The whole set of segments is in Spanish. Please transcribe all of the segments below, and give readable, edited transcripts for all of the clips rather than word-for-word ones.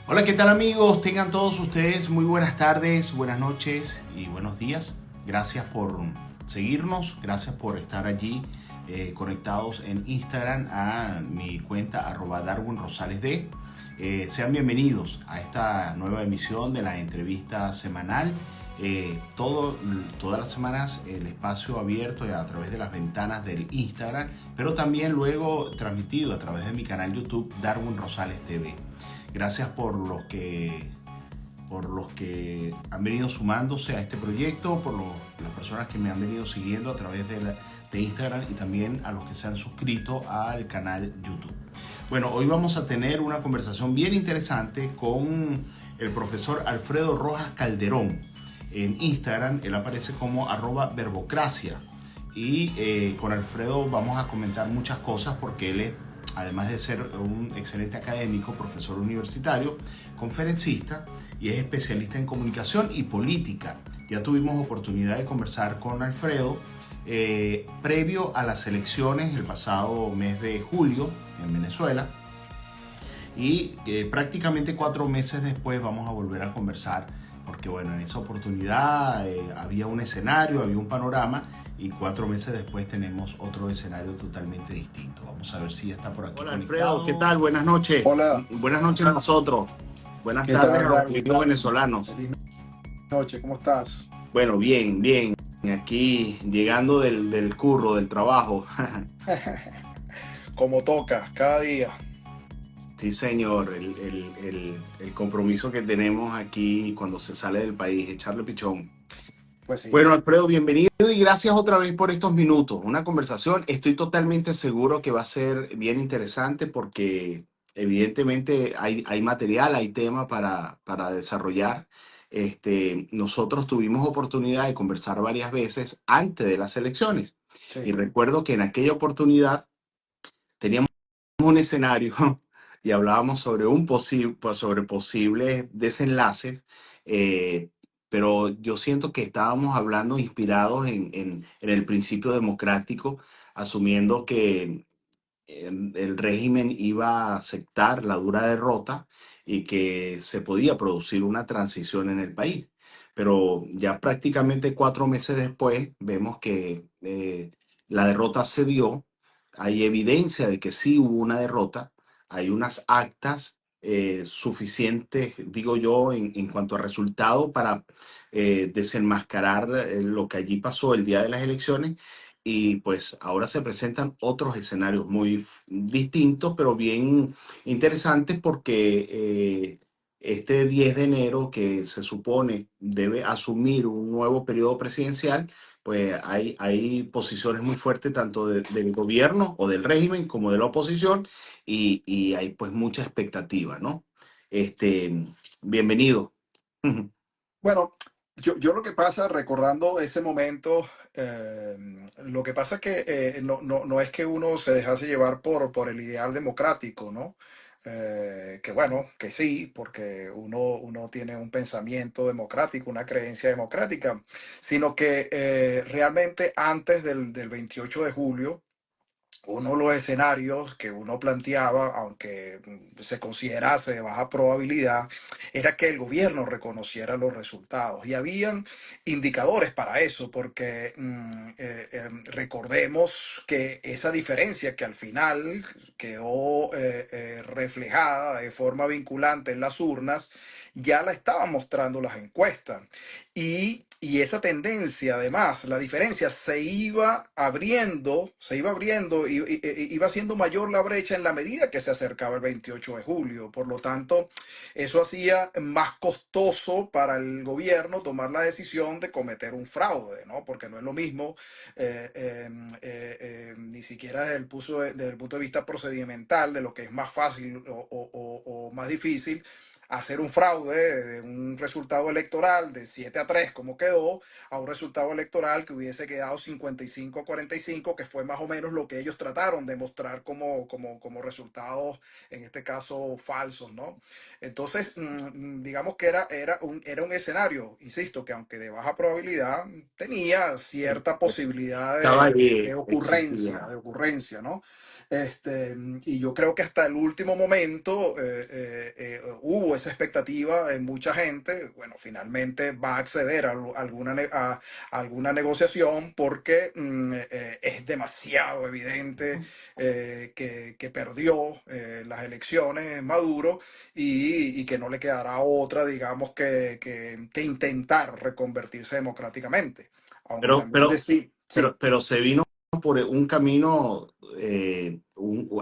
Hola, ¿qué tal amigos? Tengan todos ustedes muy buenas tardes, buenas noches y buenos días. Gracias por seguirnos, gracias por estar allí conectados en Instagram a mi cuenta @DarwinRosalesD. Sean bienvenidos a esta nueva emisión de la entrevista semanal. Todas las semanas el espacio abierto a través de las ventanas del Instagram, pero también luego transmitido a través de mi canal YouTube Darwin Rosales TV. Gracias por los que han venido sumándose a este proyecto, las personas que me han venido siguiendo a través de Instagram y también a los que se han suscrito al canal YouTube. Bueno, hoy vamos a tener una conversación bien interesante con el profesor Alfredo Rojas Calderón. En Instagram él aparece como @verbocracia y con Alfredo vamos a comentar muchas cosas porque él es, además de ser un excelente académico, profesor universitario, conferencista y es especialista en comunicación y política. Ya tuvimos oportunidad de conversar con Alfredo previo a las elecciones el pasado mes de julio en Venezuela y prácticamente 4 meses después vamos a volver a conversar porque bueno, en esa oportunidad había un escenario, había un panorama y 4 meses después tenemos otro escenario totalmente distinto. Vamos a ver si ya está por aquí. Hola Alfredo, ¿qué tal? Buenas noches. Hola, Buenas noches a nosotros. Buenas ¿qué tardes a tal, los Darwin? amigos venezolanos. Feliz noche, ¿cómo estás? Bueno, bien, bien. Aquí llegando del curro, del trabajo. Como toca, cada día. Sí, señor, el compromiso que tenemos aquí cuando se sale del país, echarle pichón. Pues sí. Bueno, Alfredo, bienvenido y gracias otra vez por estos minutos. Una conversación, estoy totalmente seguro que va a ser bien interesante porque evidentemente hay material, hay tema para desarrollar. Nosotros tuvimos oportunidad de conversar varias veces antes de las elecciones y Sí. recuerdo que en aquella oportunidad teníamos un escenario y hablábamos sobre sobre posibles desenlaces, eh, pero yo siento que estábamos hablando inspirados en el principio democrático, asumiendo que el régimen iba a aceptar la dura derrota y que se podía producir una transición en el país. Pero ya prácticamente 4 meses después vemos que la derrota se dio, hay evidencia de que sí hubo una derrota, hay unas actas suficientes, digo yo, en cuanto a resultado para desenmascarar lo que allí pasó el día de las elecciones y pues ahora se presentan otros escenarios muy distintos, pero bien interesantes porque este 10 de enero que se supone debe asumir un nuevo periodo presidencial, pues hay posiciones muy fuertes tanto del gobierno o del régimen como de la oposición y hay pues mucha expectativa, ¿no? Este, bienvenido. Bueno, yo lo que pasa, recordando ese momento, lo que pasa es que no es que uno se dejase llevar por el ideal democrático, ¿no? Que bueno, que sí, porque uno tiene un pensamiento democrático, una creencia democrática, sino que realmente antes del 28 de julio, uno de los escenarios que uno planteaba, aunque se considerase de baja probabilidad, era que el gobierno reconociera los resultados. Y habían indicadores para eso, porque recordemos que esa diferencia que al final quedó reflejada de forma vinculante en las urnas, ya la estaban mostrando las encuestas. Y esa tendencia, además, la diferencia se iba abriendo y iba siendo mayor la brecha en la medida que se acercaba el 28 de julio. Por lo tanto, eso hacía más costoso para el gobierno tomar la decisión de cometer un fraude, ¿no? Porque no es lo mismo, ni siquiera desde el punto de vista procedimental, de lo que es más fácil o más difícil hacer un fraude de un resultado electoral de 7-3 como quedó, a un resultado electoral que hubiese quedado 55-45, que fue más o menos lo que ellos trataron de mostrar como resultados, en este caso, falsos, ¿no? Entonces, digamos que era un escenario, insisto, que aunque de baja probabilidad, tenía cierta posibilidad Estaba allí, de ocurrencia, existía. ¿no? Y yo creo que hasta el último momento hubo tuvo esa expectativa en mucha gente, bueno, finalmente va a acceder a a alguna negociación porque es demasiado evidente que perdió las elecciones Maduro y que no le quedará otra, digamos, que intentar reconvertirse democráticamente. Aunque Pero, también pero, decir, sí. pero se vino por un camino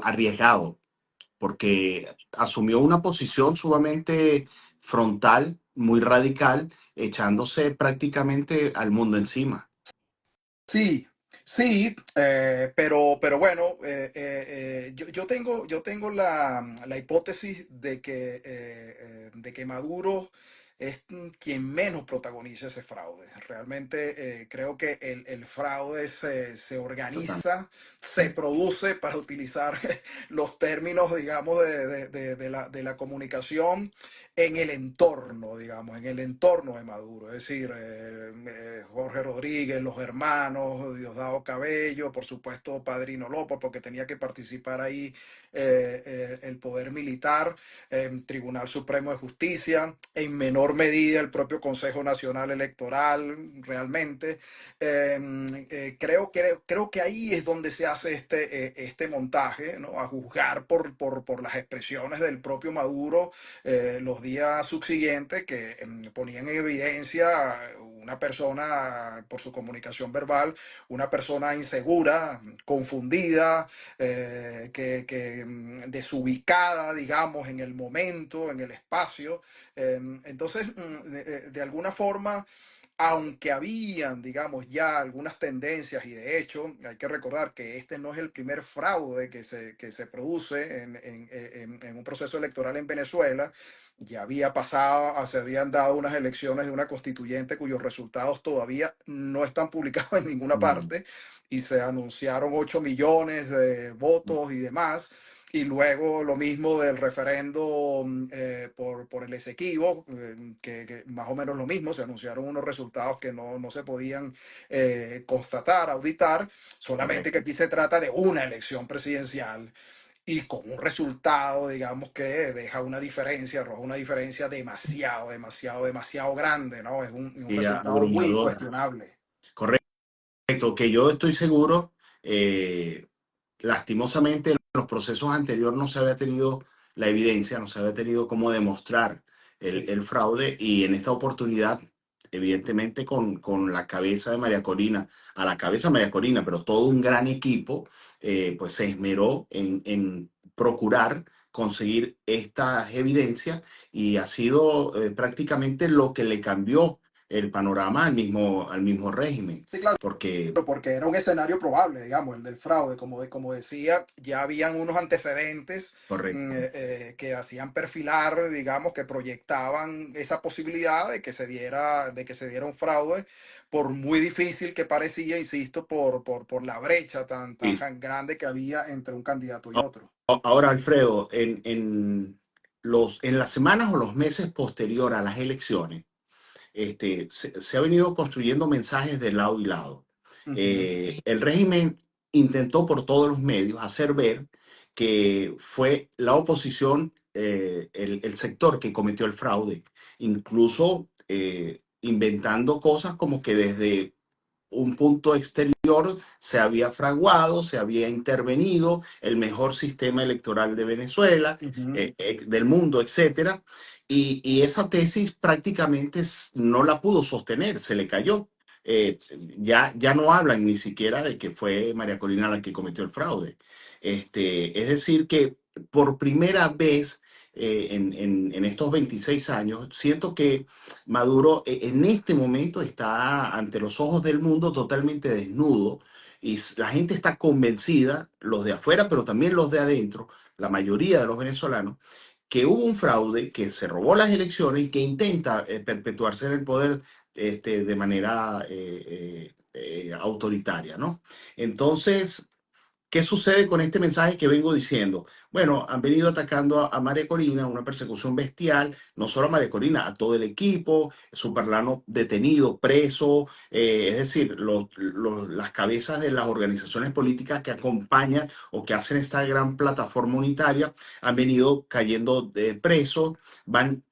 arriesgado, porque asumió una posición sumamente frontal, muy radical, echándose prácticamente al mundo encima. Sí, sí, pero bueno, yo tengo la hipótesis de que Maduro es quien menos protagoniza ese fraude. Realmente creo que el fraude se Total. organiza, se produce, para utilizar los términos, digamos, de la comunicación en el entorno, digamos, en el entorno de Maduro, es decir, Jorge Rodríguez, los hermanos, Diosdado Cabello, por supuesto Padrino López, porque tenía que participar ahí el poder militar, Tribunal Supremo de Justicia, en menor medida el propio Consejo Nacional Electoral, realmente. Creo que ahí es donde se hace este montaje, ¿no? A juzgar por las expresiones del propio Maduro los días subsiguientes que ponían en evidencia una persona, por su comunicación verbal, una persona insegura, confundida, desubicada, digamos, en el momento, en el espacio. Entonces, de alguna forma, aunque habían, digamos, ya algunas tendencias, y de hecho hay que recordar que este no es el primer fraude que se produce en un proceso electoral en Venezuela. Ya había pasado, se habían dado unas elecciones de una constituyente cuyos resultados todavía no están publicados en ninguna Mm. parte y se anunciaron 8 millones de votos y demás. Y luego lo mismo del referendo por el Esequibo, que más o menos lo mismo, se anunciaron unos resultados que no se podían constatar, auditar, solamente que Correcto. aquí se trata de una elección presidencial y con un resultado, digamos, que deja una diferencia, arroja una diferencia demasiado grande, ¿no? Es un Y resultado muy abrumadora. cuestionable. Correcto, que yo estoy seguro, lastimosamente en los procesos anteriores no se había tenido la evidencia, no se había tenido cómo demostrar Sí. el fraude y en esta oportunidad, evidentemente con la cabeza de María Corina, a la cabeza de María Corina, pero todo un gran equipo, pues se esmeró en procurar conseguir estas evidencias y ha sido prácticamente lo que le cambió el panorama al mismo régimen, Sí, claro, porque, porque era un escenario probable, digamos, el del fraude. Como decía, ya habían unos antecedentes correcto, que hacían perfilar, digamos, que proyectaban esa posibilidad de que se diera un fraude, por muy difícil que parecía, insisto, por la brecha sí. tan grande que había entre un candidato y otro. Ahora, Alfredo, en las semanas o los meses posterior a las elecciones, se ha venido construyendo mensajes de lado y lado. Ujú, El régimen intentó por todos los medios hacer ver que fue la oposición, el sector que cometió el fraude, incluso inventando cosas como que desde un punto exterior se había fraguado, se había intervenido el mejor sistema electoral de Venezuela, ujú. del mundo, etcétera. Y esa tesis prácticamente no la pudo sostener, se le cayó. Ya no hablan ni siquiera de que fue María Corina la que cometió el fraude. Es decir, que por primera vez en estos 26 años, siento que Maduro en este momento está ante los ojos del mundo totalmente desnudo y la gente está convencida, los de afuera, pero también los de adentro, la mayoría de los venezolanos, que hubo un fraude, que se robó las elecciones y que intenta perpetuarse en el poder de manera autoritaria, ¿no? Entonces, ¿qué sucede con este mensaje que vengo diciendo? Bueno, han venido atacando a María Corina, una persecución bestial, no solo a María Corina, a todo el equipo, Superlano detenido, preso, es decir, las cabezas de las organizaciones políticas que acompañan o que hacen esta gran plataforma unitaria han venido cayendo presos, van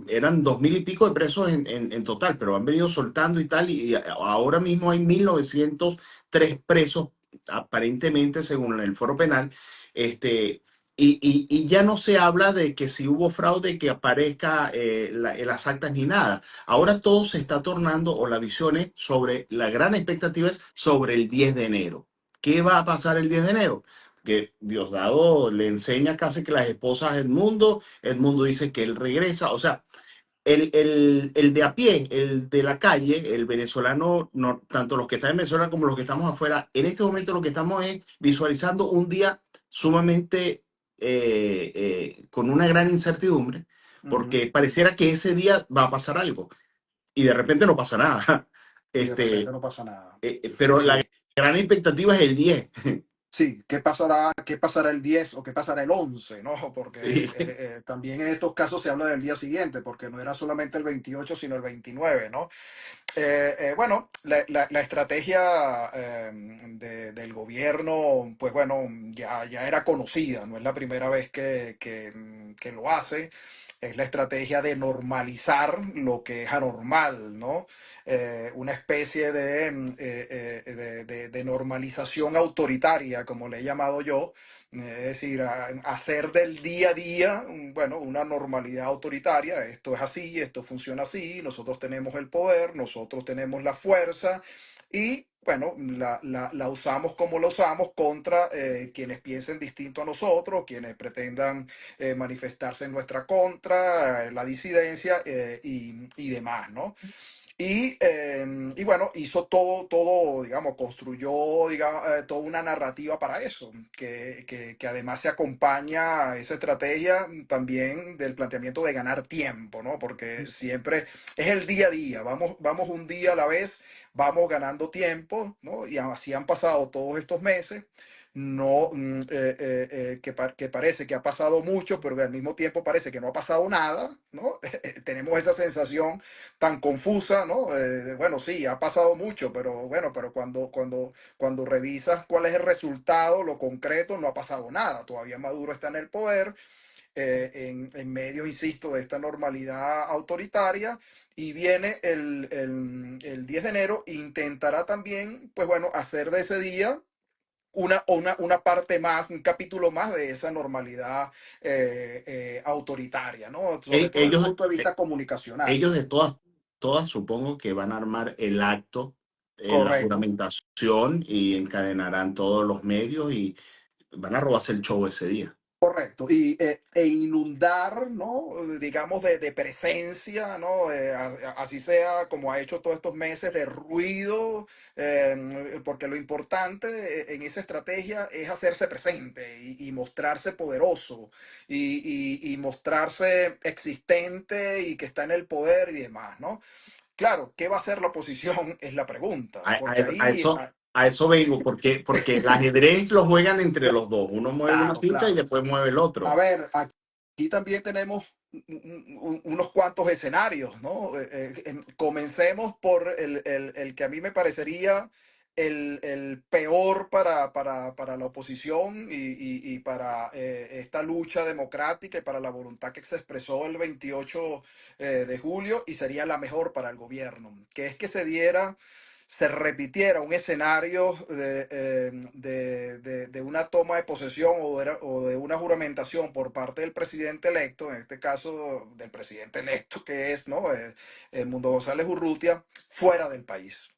eran 2000 y pico de presos en total, pero han venido soltando y tal, y ahora mismo hay 1903 presos, aparentemente, según el Foro Penal, este, y ya no se habla de que si hubo fraude, que aparezca en las actas ni nada. Ahora todo se está tornando, o la visión es sobre, la gran expectativa es sobre el 10 de enero. ¿Qué va a pasar el 10 de enero? Que Diosdado le enseña casi que las esposas del mundo. Edmundo dice que él regresa, o sea, el de a pie, el de la calle, el venezolano, no, tanto los que están en Venezuela como los que estamos afuera, en este momento lo que estamos es visualizando un día sumamente con una gran incertidumbre, Ujú. porque pareciera que ese día va a pasar algo y de repente no pasa nada. Y de repente Este, no pasa nada. pero la Sí. gran expectativa es el 10. Sí, qué pasará el 10 o qué pasará el 11, ¿no? Porque Sí. también en estos casos se habla del día siguiente, porque no era solamente el 28, sino el 29, ¿no? Bueno, la estrategia del gobierno, pues bueno, ya era conocida, no es la primera vez que lo hace. Es la estrategia de normalizar lo que es anormal, ¿no? Una especie de normalización autoritaria, como le he llamado yo, es decir, hacer del día a día, bueno, una normalidad autoritaria. Esto es así, esto funciona así, nosotros tenemos el poder, nosotros tenemos la fuerza y, bueno, la usamos como la usamos contra quienes piensen distinto a nosotros, quienes pretendan manifestarse en nuestra contra, la disidencia y demás, ¿no? Y bueno, hizo todo, digamos, construyó, digamos, toda una narrativa para eso, que además se acompaña a esa estrategia también del planteamiento de ganar tiempo, ¿no? Porque siempre es el día a día, vamos un día a la vez, vamos ganando tiempo, ¿no? Y así han pasado todos estos meses. No, que parece que ha pasado mucho, pero que al mismo tiempo parece que no ha pasado nada, ¿no? Tenemos esa sensación tan confusa, ¿no? Bueno, sí, ha pasado mucho, pero bueno, pero cuando revisas cuál es el resultado, lo concreto, no ha pasado nada. Todavía Maduro está en el poder, en medio, insisto, de esta normalidad autoritaria. Y viene el 10 de enero, e intentará también, pues bueno, hacer de ese día una parte más, un capítulo más de esa normalidad autoritaria, ¿no? Sobre todo desde el Ellos, punto de vista comunicacional. ellos de todas supongo que van a armar el acto, la Correcto. juramentación y encadenarán todos los medios y van a robarse el show ese día. Correcto, e inundar, ¿no? Digamos, de presencia, ¿no? Así sea como ha hecho todos estos meses de ruido, porque lo importante en esa estrategia es hacerse presente y mostrarse poderoso y mostrarse existente y que está en el poder y demás, ¿no? Claro, ¿qué va a hacer la oposición? Es la pregunta, A, a- porque a ahí, eso, a eso vengo, porque el ajedrez lo juegan entre los dos. Uno mueve una claro, ficha y claro. después mueve el A otro. ver, aquí también tenemos unos cuantos escenarios, ¿no? Comencemos por el que a mí me parecería el peor para la oposición y para esta lucha democrática y para la voluntad que se expresó el 28 de julio y sería la mejor para el gobierno, que es que se repitiera un escenario de una toma de posesión o de una juramentación por parte del presidente electo, en este caso del presidente electo que es, ¿no? Mundo González Urrutia, fuera del país.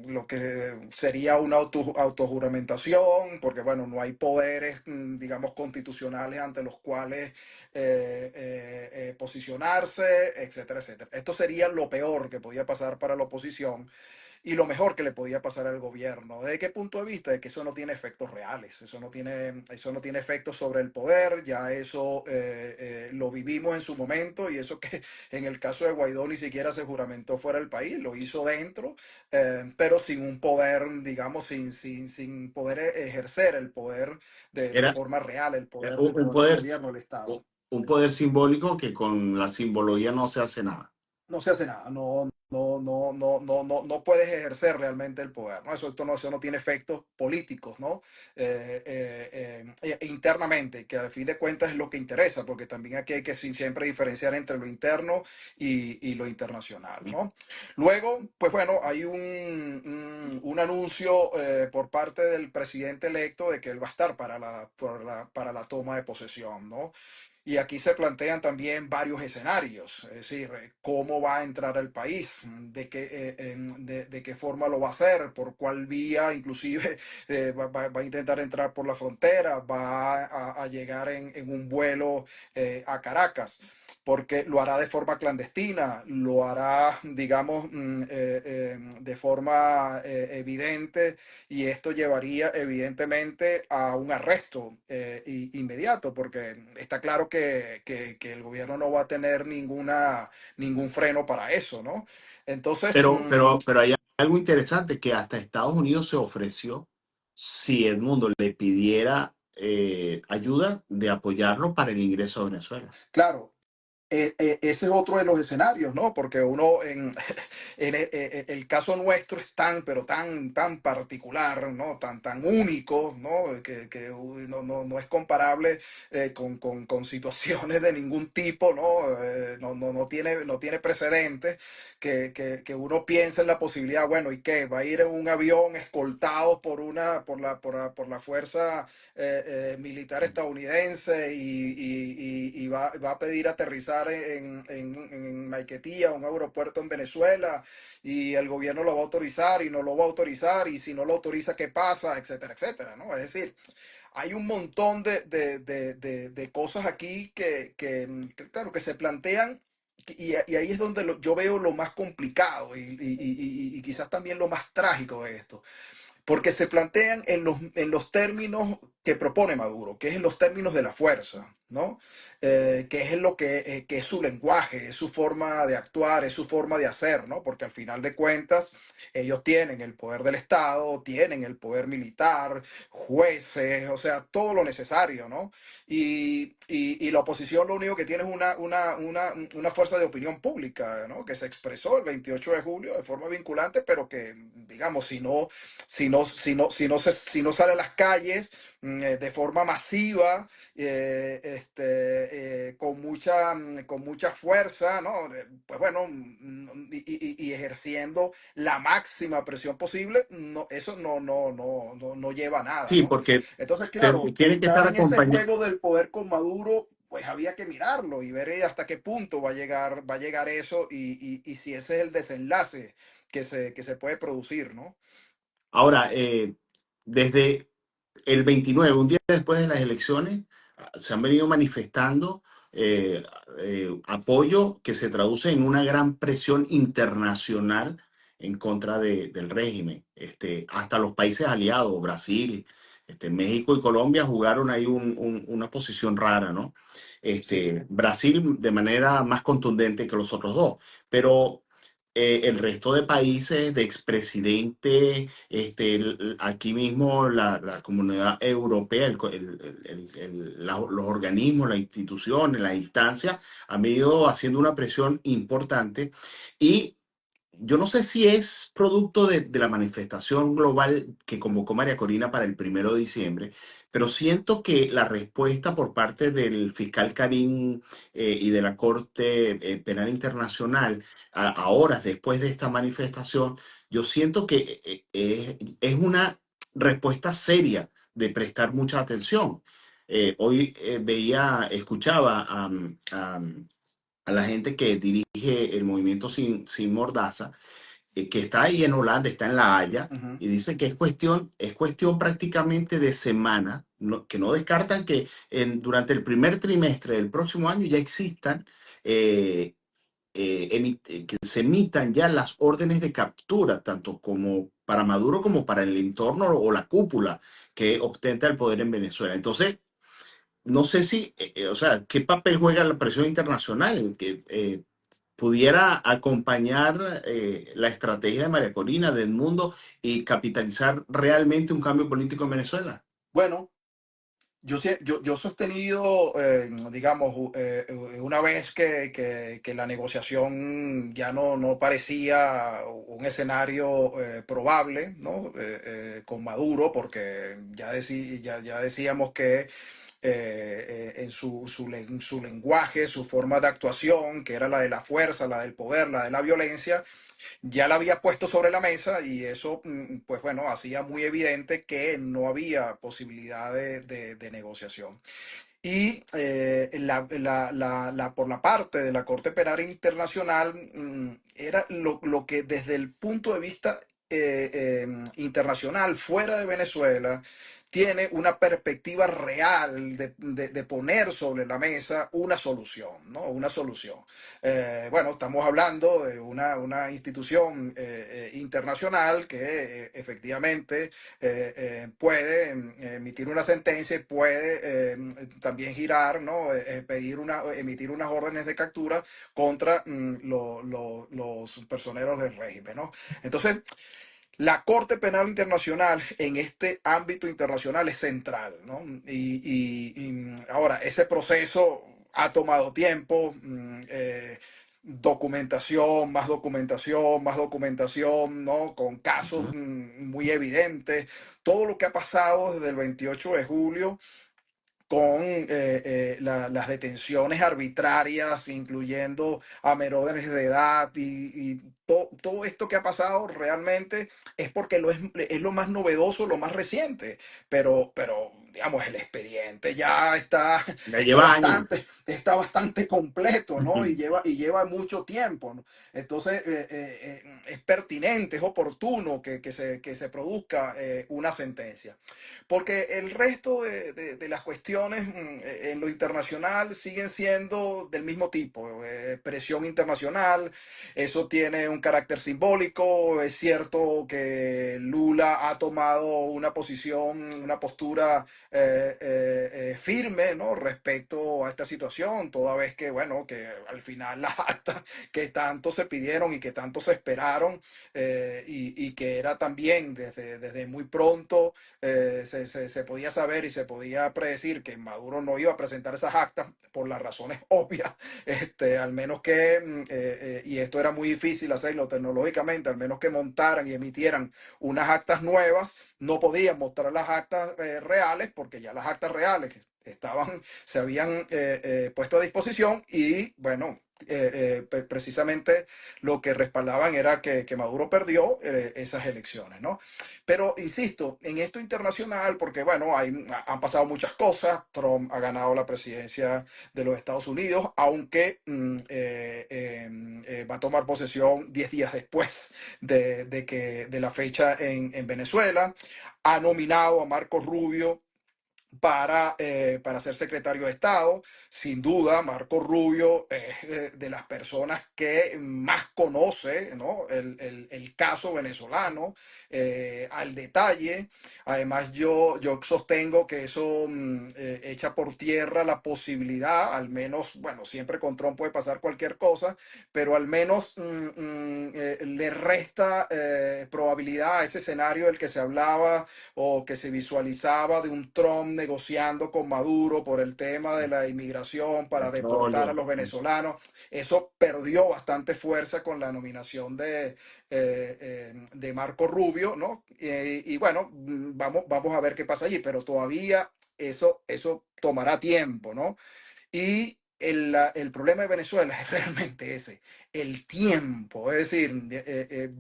Lo que sería una autojuramentación, porque bueno, no hay poderes, digamos, constitucionales ante los cuales posicionarse, etcétera, etcétera. Esto sería lo peor que podía pasar para la oposición y lo mejor que le podía pasar al gobierno. ¿Desde qué punto de vista? De que eso no tiene efectos reales, eso no tiene efectos sobre el poder, ya eso lo vivimos en su momento y eso que en el caso de Guaidó ni siquiera se juramentó fuera del país, lo hizo dentro, pero sin un poder, digamos, sin poder ejercer el poder de Era forma real, el un poder del poder, gobierno, del Estado. un poder simbólico que con la simbología no se hace nada. no se hace nada, no puedes ejercer realmente el poder, ¿no? Eso no tiene efectos políticos, ¿no? Internamente, que al fin de cuentas es lo que interesa, porque también aquí hay que siempre diferenciar entre lo interno y lo internacional, ¿no? Luego, pues bueno, hay un anuncio por parte del presidente electo de que él va a estar para la toma de posesión, ¿no? Y aquí se plantean también varios escenarios, es decir, cómo va a entrar al país, de qué forma lo va a hacer, por cuál vía, inclusive va a intentar entrar por la frontera, va a llegar en un vuelo a Caracas, porque lo hará de forma clandestina, lo hará, digamos, de forma evidente, y esto llevaría evidentemente a un arresto inmediato, porque está claro que el gobierno no va a tener ningún freno para eso, ¿no? Entonces, Pero hay algo interesante que hasta Estados Unidos se ofreció si Edmundo le pidiera ayuda de apoyarlo para el ingreso a Venezuela. claro, ese es otro de los escenarios, ¿no? Porque uno el caso nuestro es tan, pero tan particular, ¿no? Tan único, ¿no? Que no es comparable con situaciones de ningún tipo, ¿no? No tiene precedentes que uno piensa en la posibilidad, bueno, ¿y qué? Va a ir en un avión escoltado por la fuerza militar estadounidense y va a pedir aterrizar en Maiquetía, un aeropuerto en Venezuela, y el gobierno lo va a autorizar y no lo va a autorizar, y si no lo autoriza, ¿qué pasa? Etcétera, etcétera, ¿no? Es decir, hay un montón de cosas aquí claro, que se plantean. Y ahí es donde yo veo lo más complicado y quizás también lo más trágico de esto, porque se plantean en los términos que propone Maduro, que es en los términos de la fuerza, ¿no? Que es en que es su lenguaje, es su forma de actuar, es su forma de hacer, ¿no? Porque al final de cuentas ellos tienen el poder del Estado, tienen el poder militar, jueces, o sea, todo lo necesario, ¿no? Y la oposición lo único que tiene es una fuerza de opinión pública, ¿no? Que se expresó el 28 de julio de forma vinculante, pero que, digamos, si no sale a las calles de forma masiva, con mucha fuerza, ¿no? Pues bueno, y ejerciendo la máxima presión posible, no, eso no lleva a nada, Sí, ¿no? porque Entonces, claro, tiene que entrar estar en ese acompañado. juego del poder con Maduro, pues había que mirarlo y ver hasta qué punto va a llegar eso, y si ese es el desenlace que se puede producir, ¿no? Ahora, desde el 29, un día después de las elecciones, se han venido manifestando eh, apoyo que se traduce en una gran presión internacional en contra del régimen. Hasta los países aliados, Brasil, México y Colombia jugaron ahí una posición rara, ¿no? Sí. Brasil de manera más contundente que los otros dos, pero el resto de países, de expresidente, aquí mismo la comunidad europea, los organismos, las instituciones, las instancias han venido haciendo una presión importante y yo no sé si es producto de la manifestación global que convocó María Corina para el 1 de diciembre, pero siento que la respuesta por parte del fiscal Karim y de la Corte Penal Internacional a horas después de esta manifestación, yo siento que es una respuesta seria de prestar mucha atención. Hoy escuchaba a la gente que dirige el movimiento Sin Mordaza, que está ahí en Holanda, está en La Haya, Ujú. y dice que es cuestión prácticamente de semana, que no descartan que durante el primer trimestre del próximo año ya existan, que se emitan ya las órdenes de captura, tanto como para Maduro como para el entorno o la cúpula que ostenta el poder en Venezuela. Entonces, no sé si, o sea, qué papel juega la presión internacional que pudiera acompañar la estrategia de María Corina, de Edmundo, y capitalizar realmente un cambio político en Venezuela. Bueno, Yo he sostenido, digamos, una vez que la negociación ya no parecía un escenario probable, ¿no? Con Maduro, porque ya decíamos que en su lenguaje, su forma de actuación, que era la de la fuerza, la del poder, la de la violencia, ya la había puesto sobre la mesa y eso, pues bueno, hacía muy evidente que no había posibilidad de negociación. Y por la parte de la Corte Penal Internacional, era lo que desde el punto de vista internacional, fuera de Venezuela, tiene una perspectiva real de poner sobre la mesa una solución, ¿no? Una solución. Bueno, estamos hablando de una institución internacional que efectivamente puede emitir una sentencia y puede también girar, ¿no? Emitir unas órdenes de captura contra los personeros del régimen, ¿no? Entonces, la Corte Penal Internacional en este ámbito internacional es central, ¿no? Ahora, ese proceso ha tomado tiempo, documentación, más documentación, ¿no? Con casos Ujú. muy evidentes. Todo lo que ha pasado desde el 28 de julio con las detenciones arbitrarias, incluyendo a menores de edad todo esto que ha pasado realmente es porque es lo más novedoso, lo más reciente, pero digamos, el expediente ya Ya lleva años. está bastante completo, ¿no? Ujú. Y lleva mucho tiempo, ¿no? Entonces, es pertinente, es oportuno que se produzca una sentencia. Porque el resto de las cuestiones en lo internacional siguen siendo del mismo tipo. Presión internacional, eso tiene un carácter simbólico. Es cierto que Lula ha tomado una posición, una postura firme, ¿no? Respecto a esta situación, toda vez que, bueno, que al final las actas que tanto se pidieron y que tanto se esperaron y que era también desde muy pronto se podía saber y se podía predecir que Maduro no iba a presentar esas actas por las razones obvias, al menos que, y esto era muy difícil hacerlo tecnológicamente, al menos que montaran y emitieran unas actas nuevas, no podían mostrar las actas reales porque ya las actas reales se habían puesto a disposición y bueno, precisamente lo que respaldaban era que Maduro perdió esas elecciones, ¿no? Pero insisto, en esto internacional, porque bueno, han pasado muchas cosas, Trump ha ganado la presidencia de los Estados Unidos, aunque va a tomar posesión 10 días después de la fecha en Venezuela, ha nominado a Marco Rubio para ser secretario de Estado. Sin duda, Marco Rubio es de las personas que más conoce, ¿no? El caso venezolano al detalle. Además, yo sostengo que eso echa por tierra la posibilidad, al menos, bueno, siempre con Trump puede pasar cualquier cosa, pero al menos le resta probabilidad a ese escenario del que se hablaba o que se visualizaba de un Trump negociando con Maduro por el tema de la inmigración para deportar a Petróleo. los venezolanos. Eso perdió bastante fuerza con la nominación de Marco Rubio, ¿no? Y bueno, vamos a ver qué pasa allí, pero todavía eso tomará tiempo, ¿no? Y el problema de Venezuela es realmente ese, el tiempo. Es decir,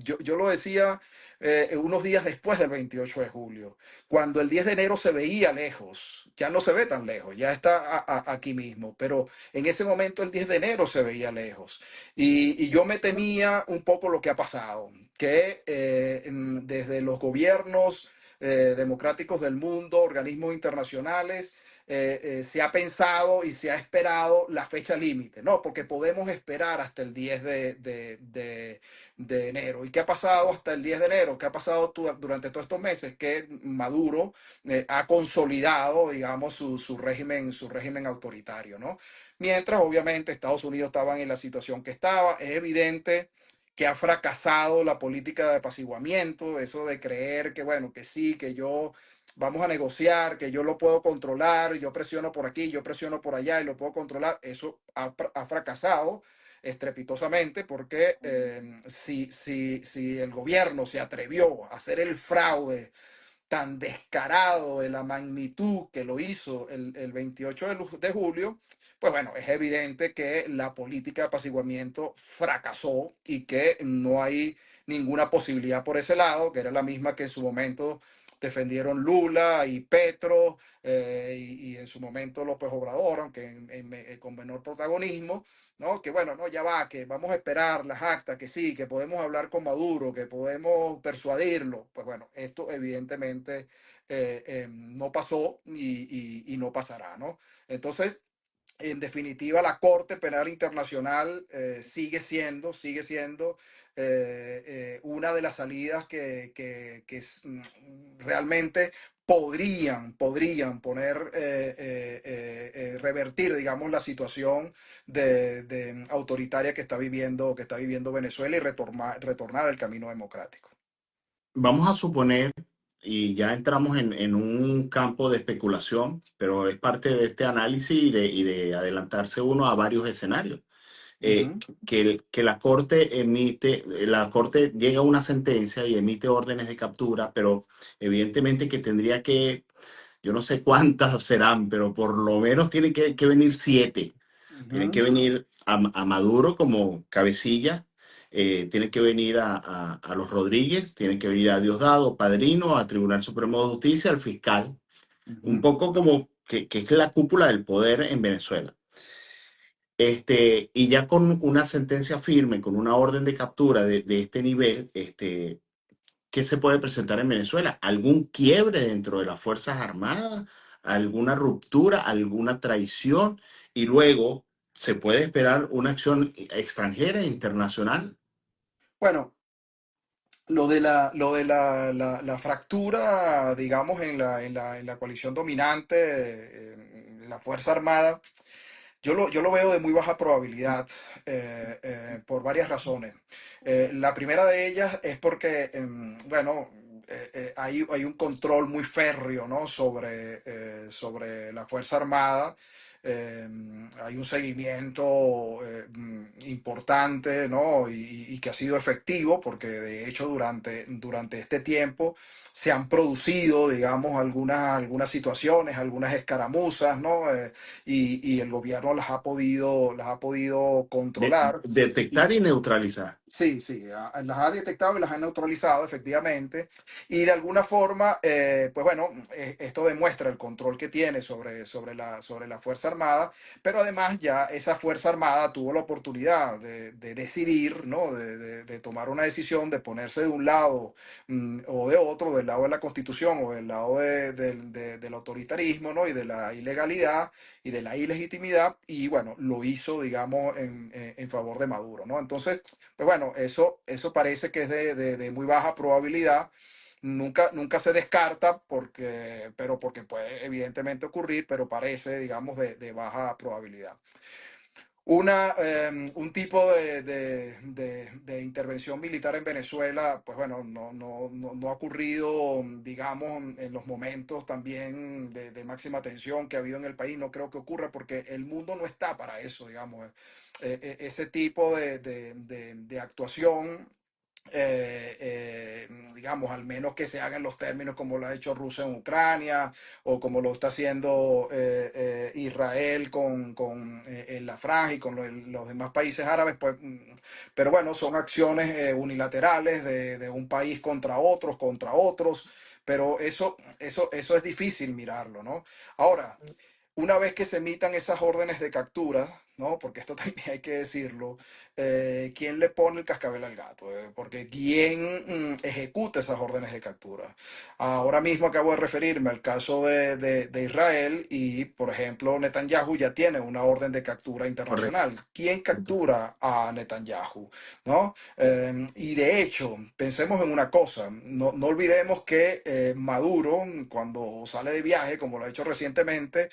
yo lo decía unos días después del 28 de julio, cuando el 10 de enero se veía lejos, ya no se ve tan lejos, ya está aquí mismo, pero en ese momento el 10 de enero se veía lejos. Y yo me temía un poco lo que ha pasado, que desde los gobiernos democráticos del mundo, organismos internacionales, se ha pensado y se ha esperado la fecha límite, ¿no? Porque podemos esperar hasta el 10 de enero. ¿Y qué ha pasado hasta el 10 de enero? ¿Qué ha pasado durante todos estos meses? Que Maduro ha consolidado, digamos, su régimen autoritario, ¿no? Mientras, obviamente, Estados Unidos estaba en la situación que estaba. Es evidente que ha fracasado la política de apaciguamiento, eso de creer que, bueno, que sí, que yo vamos a negociar, que yo lo puedo controlar, yo presiono por aquí, yo presiono por allá y lo puedo controlar, eso ha fracasado estrepitosamente porque si el gobierno se atrevió a hacer el fraude tan descarado de la magnitud que lo hizo el 28 de julio, pues bueno, es evidente que la política de apaciguamiento fracasó y que no hay ninguna posibilidad por ese lado, que era la misma que en su momento defendieron Lula y Petro y en su momento López Obrador, aunque con menor protagonismo, ¿no? Que bueno, no, ya va, que vamos a esperar las actas, que sí, que podemos hablar con Maduro, que podemos persuadirlo. Pues bueno, esto evidentemente no pasó y no pasará, ¿no? Entonces, en definitiva, la Corte Penal Internacional sigue siendo una de las salidas realmente podrían poner, revertir, digamos, la situación autoritaria que está viviendo Venezuela y retornar al camino democrático. Vamos a suponer, y ya entramos en un campo de especulación, pero es parte de este análisis y de adelantarse uno a varios escenarios. Ujú, Que la corte llega a una sentencia y emite órdenes de captura, pero evidentemente que tendría que, yo no sé cuántas serán, pero por lo menos tienen que venir 7. Tienen que ujú, venir a Maduro como cabecilla, tienen que venir a los Rodríguez, tienen que venir a Diosdado, Padrino, a Tribunal Supremo de Justicia, al fiscal, un ujú. poco como que es la cúpula del poder en Venezuela. Y ya con una sentencia firme, con una orden de captura de este nivel, ¿qué se puede presentar en Venezuela? ¿Algún quiebre dentro de las Fuerzas Armadas? ¿Alguna ruptura? ¿Alguna traición? Y luego se puede esperar una acción extranjera e internacional. Bueno, lo de la fractura, digamos, en la coalición dominante, en la Fuerza Armada, yo lo veo de muy baja probabilidad por varias razones. La primera de ellas es porque, bueno, hay un control muy férreo, ¿no? Sobre la Fuerza Armada. Eh, Hay un seguimiento importante, ¿no? Y que ha sido efectivo porque de hecho durante este tiempo se han producido, digamos, algunas situaciones, algunas escaramuzas, ¿no? Y el gobierno las ha podido controlar. Detectar y neutralizar. Sí, sí, las ha detectado y las ha neutralizado efectivamente. Y de alguna forma, pues bueno, esto demuestra el control que tiene sobre la Fuerza Armada, pero además ya esa Fuerza Armada tuvo la oportunidad de decidir, ¿no? De tomar una decisión, de ponerse de un lado o de otro, del lado de la Constitución o del lado del autoritarismo, ¿no? Y de la ilegalidad y de la ilegitimidad, y bueno, lo hizo, digamos, en favor de Maduro, ¿no? Entonces, pues bueno, eso parece que es de muy baja probabilidad. Nunca se descarta pero porque puede evidentemente ocurrir, pero parece, digamos, de baja probabilidad. Un tipo de intervención militar en Venezuela, pues bueno, no ha ocurrido, digamos, en los momentos también de máxima tensión que ha habido en el país. No creo que ocurra porque el mundo no está para eso, digamos. Ese tipo de actuación digamos, al menos que se hagan los términos como lo ha hecho Rusia en Ucrania o como lo está haciendo Israel en la franja y con los demás países árabes, pues, pero bueno, son acciones unilaterales de un país contra otros, pero eso es difícil mirarlo, ¿no? Ahora, una vez que se emitan esas órdenes de captura, ¿no? Porque esto también hay que decirlo, ¿quién le pone el cascabel al gato? Porque ¿quién ejecuta esas órdenes de captura? Ahora mismo acabo de referirme al caso de Israel y, por ejemplo, Netanyahu ya tiene una orden de captura Correcto. internacional. ¿Quién captura a Netanyahu? ¿No? Y de hecho, pensemos en una cosa, no olvidemos que Maduro, cuando sale de viaje, como lo ha hecho recientemente,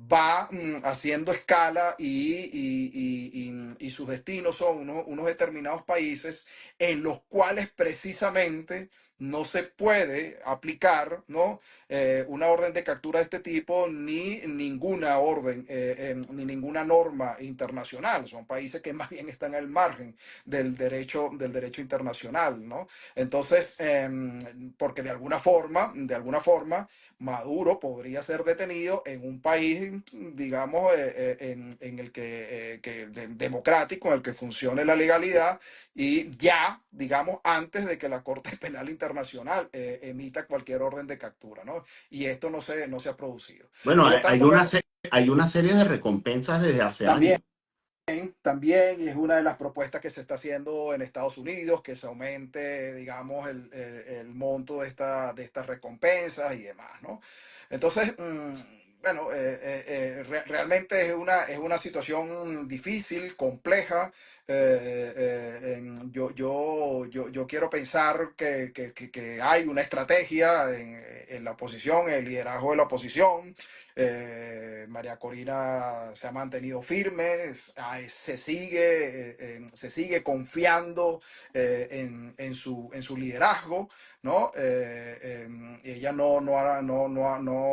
va haciendo escala y sus destinos son unos determinados países en los cuales precisamente no se puede aplicar, ¿no? Una orden de captura de este tipo ni ninguna orden, ni ninguna norma internacional. Son países que más bien están al margen del derecho internacional, ¿no? Entonces, porque de alguna forma, Maduro podría ser detenido en un país, digamos, en el que democrático, en el que funcione la legalidad y ya, digamos, antes de que la Corte Penal Internacional emita cualquier orden de captura, ¿no? Y esto no se ha producido. Bueno, Por lo hay tanto, una, bueno, hay una serie de recompensas desde hace también años. también es una de las propuestas que se está haciendo en Estados Unidos, que se aumente, digamos, el monto de estas recompensas y demás, ¿no? Entonces, bueno, realmente es una situación difícil, compleja. Yo quiero pensar que hay una estrategia en la oposición, en el liderazgo de la oposición. María Corina se ha mantenido firme, se sigue confiando en su liderazgo, ¿no? Ella no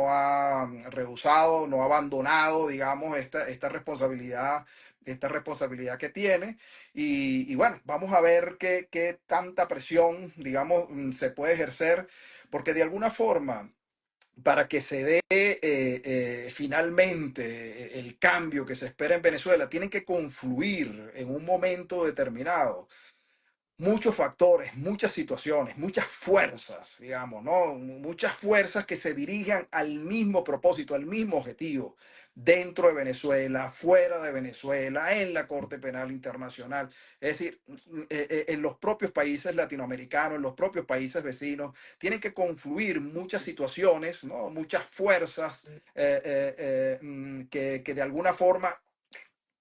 ha rehusado, no ha abandonado, digamos, esta responsabilidad que tiene. Y bueno, vamos a ver qué tanta presión, digamos, se puede ejercer, porque de alguna forma para que se dé finalmente el cambio que se espera en Venezuela, tienen que confluir en un momento determinado muchos factores, muchas situaciones, muchas fuerzas, digamos, ¿no? Muchas fuerzas que se dirijan al mismo propósito, al mismo objetivo, dentro de Venezuela, fuera de Venezuela, en la Corte Penal Internacional, es decir, en los propios países latinoamericanos, en los propios países vecinos, tienen que confluir muchas situaciones, ¿no? Muchas fuerzas que de alguna forma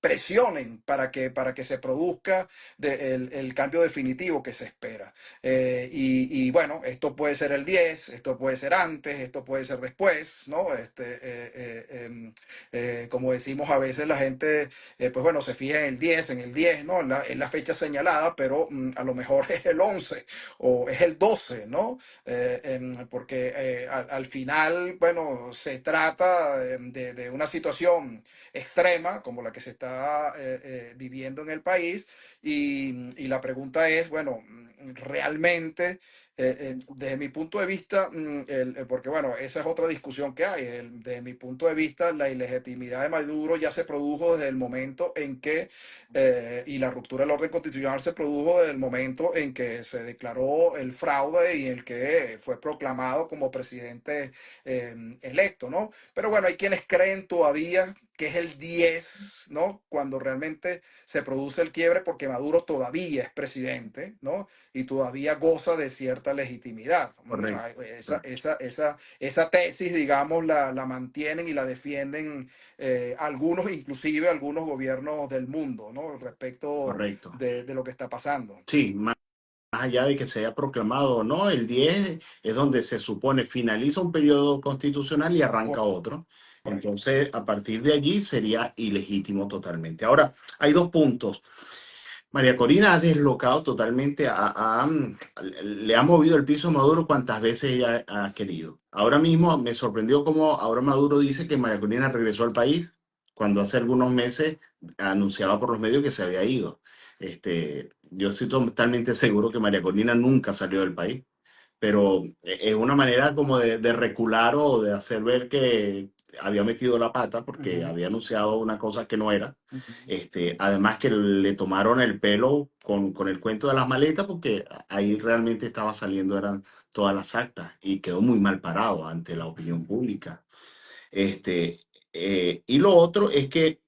presionen para que se produzca el cambio definitivo que se espera. Y bueno, esto puede ser el 10, esto puede ser antes, esto puede ser después, ¿no? Como decimos a veces la gente, pues bueno, se fija en el 10, ¿no? En la fecha señalada, pero a lo mejor es el 11 o es el 12, ¿no? Porque al final, bueno, se trata de una situación extrema como la que se está viviendo en el país y la pregunta es, bueno, realmente, desde mi punto de vista, porque bueno, esa es otra discusión que hay, desde mi punto de vista, la ilegitimidad de Maduro ya se produjo desde el momento en que, y la ruptura del orden constitucional se produjo desde el momento en que se declaró el fraude y el que fue proclamado como presidente electo, ¿no? Pero bueno, hay quienes creen todavía que es el 10, ¿no? Cuando realmente se produce el quiebre porque Maduro todavía es presidente, ¿no? Y todavía goza de cierta legitimidad. Correcto. Esa tesis, digamos, la mantienen y la defienden algunos, inclusive algunos gobiernos del mundo, ¿no? Respecto Correcto. de lo que está pasando. Sí, más allá de que se haya proclamado o no, el 10 es donde se supone finaliza un periodo constitucional y arranca otro. Correcto. Entonces, a partir de allí sería ilegítimo totalmente. Ahora, hay dos puntos. María Corina ha deslocado totalmente, le ha movido el piso a Maduro cuantas veces ella ha querido. Ahora mismo me sorprendió cómo ahora Maduro dice que María Corina regresó al país, cuando hace algunos meses anunciaba por los medios que se había ido. Yo estoy totalmente seguro que María Corina nunca salió del país, pero es una manera como de recular o de hacer ver que había metido la pata Uh porque -huh. había anunciado una cosa que no era. Uh -huh. Además que le tomaron el pelo con el cuento de las maletas porque ahí realmente estaba saliendo, eran todas las actas y quedó muy mal parado ante la opinión pública. Este, y lo otro es que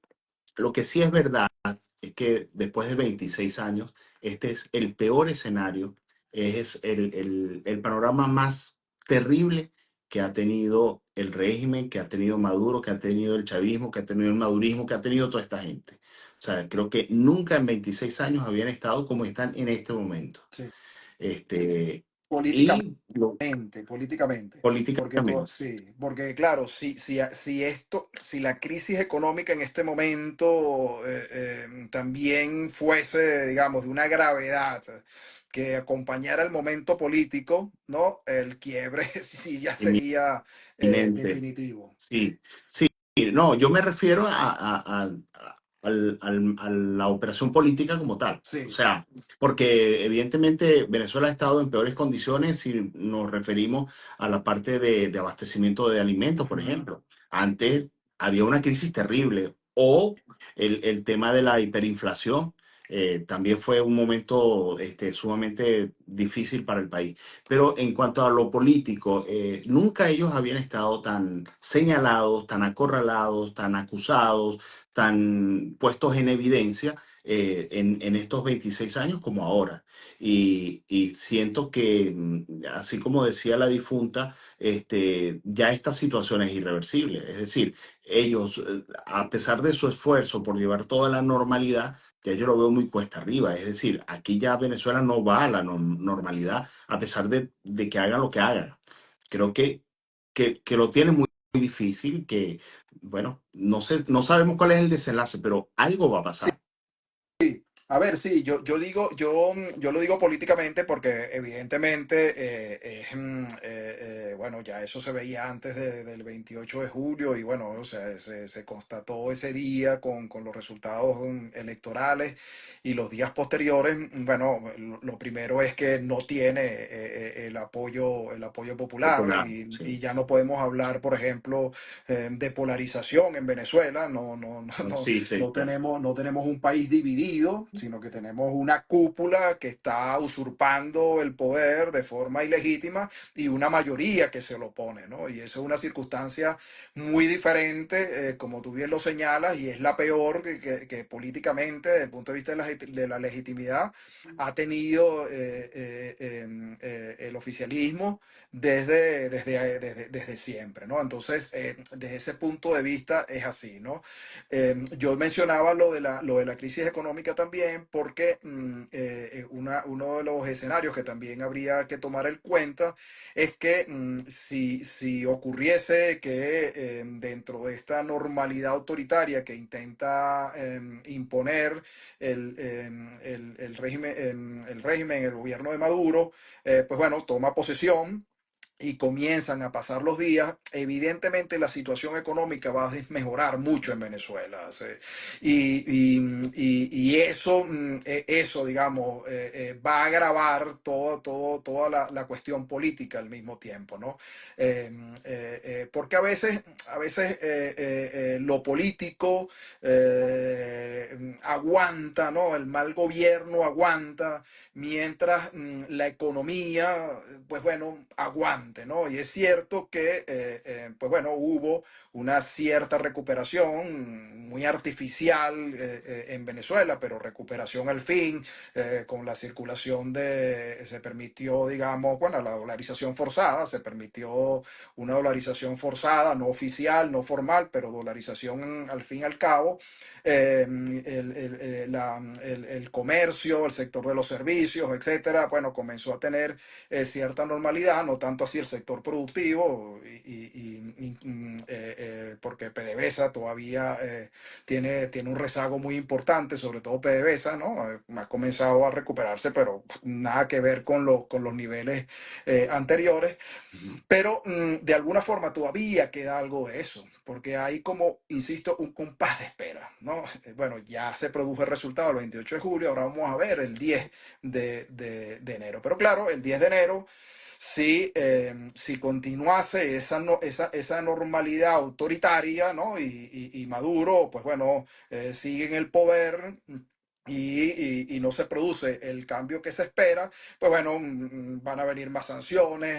lo que sí es verdad es que después de 26 años, este es el peor escenario, es el panorama más terrible que ha tenido el régimen, que ha tenido Maduro, que ha tenido el chavismo, que ha tenido el madurismo, que ha tenido toda esta gente. O sea, creo que nunca en 26 años habían estado como están en este momento. Sí. Este, y lo, políticamente, porque todo, políticamente. sí, porque claro, si la crisis económica en este momento también fuese, digamos, de una gravedad que acompañara el momento político, ¿no? El quiebre sí ya sería Inminente. definitivo. Sí, sí, no, yo me refiero a la operación política como tal. O Sí. sea, porque evidentemente Venezuela ha estado en peores condiciones si nos referimos a la parte de abastecimiento de alimentos, por Ujú. ejemplo. Antes había una crisis terrible o el tema de la hiperinflación. También fue un momento sumamente difícil para el país. Pero en cuanto a lo político, nunca ellos habían estado tan señalados, tan acorralados, tan acusados, tan puestos en evidencia en estos 26 años como ahora. Y siento que, así como decía la difunta, ya esta situación es irreversible. Es decir, ellos, a pesar de su esfuerzo por llevar toda la normalidad, ya yo lo veo muy cuesta arriba. Es decir, aquí ya Venezuela no va a la normalidad a pesar de que hagan lo que hagan. Creo que lo tienen muy difícil, que, bueno, no sé, no sabemos cuál es el desenlace, pero algo va a pasar. A ver, sí, yo lo digo políticamente porque evidentemente, bueno, ya eso se veía antes del 28 de julio y bueno, o sea, se constató ese día con los resultados electorales y los días posteriores. Bueno, lo primero es que no tiene el apoyo popular Popular, y sí. ya no podemos hablar, por ejemplo, de polarización en Venezuela. No, no, no, No no, existe esto. no tenemos un país dividido, sino que tenemos una cúpula que está usurpando el poder de forma ilegítima y una mayoría que se lo opone, ¿no? Y eso es una circunstancia muy diferente, como tú bien lo señalas, y es la peor que políticamente, desde el punto de vista de la legitimidad, ha tenido el oficialismo desde siempre, ¿no? Entonces, desde ese punto de vista es así, ¿no? Yo mencionaba lo de la crisis económica también porque uno de los escenarios que también habría que tomar en cuenta es que si ocurriese que dentro de esta normalidad autoritaria que intenta imponer el gobierno de Maduro, pues bueno, toma posesión y comienzan a pasar los días, evidentemente la situación económica va a desmejorar mucho en Venezuela. ¿Sí? Y eso, digamos, va a agravar toda la cuestión política al mismo tiempo, ¿no? Porque a veces lo político aguanta, ¿no? El mal gobierno aguanta, mientras la economía, pues bueno, aguante, ¿no? Y es cierto que, pues bueno, hubo una cierta recuperación muy artificial en Venezuela, pero recuperación al fin, con la circulación se permitió, digamos, bueno, la dolarización forzada, se permitió una dolarización forzada, no oficial, no formal, pero dolarización al fin y al cabo. El comercio, el sector de los servicios, etcétera, bueno, comenzó a tener cierta normalidad, no tanto así el sector productivo, porque PDVSA todavía tiene un rezago muy importante, sobre todo PDVSA, ¿no? Ha comenzado a recuperarse, pero nada que ver con los niveles anteriores. Ujú. Pero de alguna forma todavía queda algo de eso, porque hay como, insisto, un compás de espera, ¿no? Bueno, ya se produjo el resultado el 28 de julio, ahora vamos a ver el 10 de enero. Pero claro, el 10 de enero, si continuase esa normalidad autoritaria, ¿no? Y Maduro, pues bueno, sigue en el poder. Y no se produce el cambio que se espera, pues bueno, van a venir más sanciones,